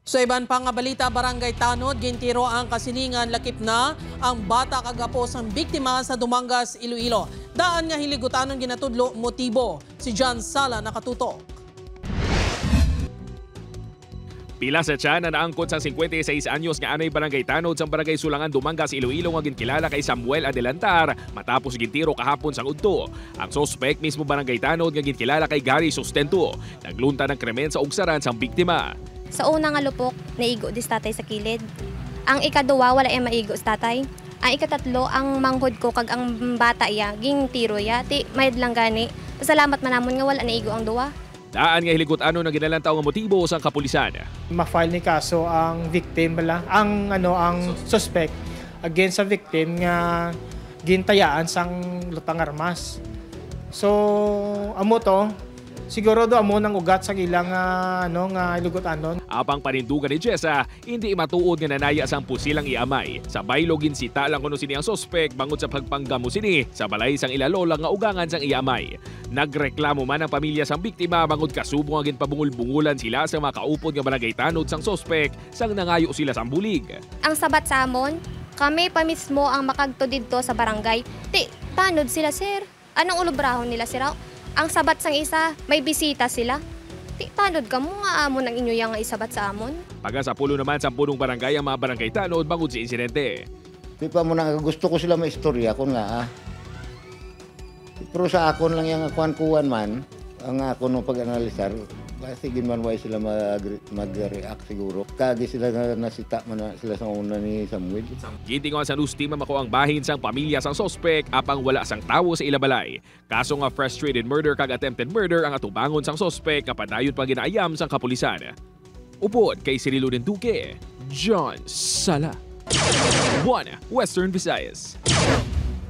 Sa iban pang nga balita, Barangay Tanod, gintiro ang kasilingan lakip na ang bata kagapos ang biktima sa Dumangas, Iloilo. Daan nga hiligutan ng ginatudlo motibo. Si John Sala nakatutok. Pila sa tiyan na naangkot sa 56 anyos nga anay Barangay Tanod sa Barangay Sulangan, Dumangas, Iloilo nga ginkilala kay Samuel Adelantar matapos gintiro kahapon sang udto. Ang suspect mismo Barangay Tanod nga ginkilala kay Gary Sustento. Naglunta ng krimen sa ugsaran sang biktima. Sa una nga lupok, naigo dis tatay sa kilid. Ang ikaduwa, wala maigo sa tatay. Ang ikatatlo, ang manghod ko kag ang bata iya, ging tiro ya, ti mayad lang gani. Pasalamat manamon nga wala naigo ang duwa. Daan nga hiligot ano na ginalantaw nga motibo sang kapulisan. Ma-file ni kaso ang victim ang suspect against sa victim nga gintayaan sang lutang armas. So amo to siguro do amo nang ugat sa ilang nga hilugot anon. Apang panindugan ni Jessa, hindi matuod nga nanaya sang pusilang iamay. Sa baylo ginsita lang kuno sini ang suspect bangod sa pagpanggamo sini sa balay sang ilalola nga ugangan sang iamay. Nagreklamo man ang pamilya sang biktima bangod kasubo nga ginpabungul-bungulan sila sa makaupod nga Barangay Tanod sang suspect sang nangayo sila sang bulig. Ang sabat sa amon, kami pa mismo ang makagto didto sa barangay. Ti tanod sila sir. Anong ulobrahon nila sir? Ang sabat sang isa, may bisita sila. Ti tanod ka mo nga amon ang inyo yang isabat sa amon. Paga sa pulo naman sa punong barangay ang mga Barangay Tanod bangod sa insidente. Di pa mo na gusto ko sila maistorya kun nga Pero sa akon lang yung kuan-kuan man, ang akon no pag-analisar, kasi ginman why sila mag-react siguro. Kagi sila nasita man na sila sa una ni Samuel. Gitingon sa news team mako ang bahin sang pamilya sang suspect apang wala sang tawo sa ilabalay. Kaso nga frustrated murder kag attempted murder ang atubangon sang suspect kapadayon pa ginaayam sang kapulisan. Upod kay Cirilo Duque, John Sala. 1 Western Visayas.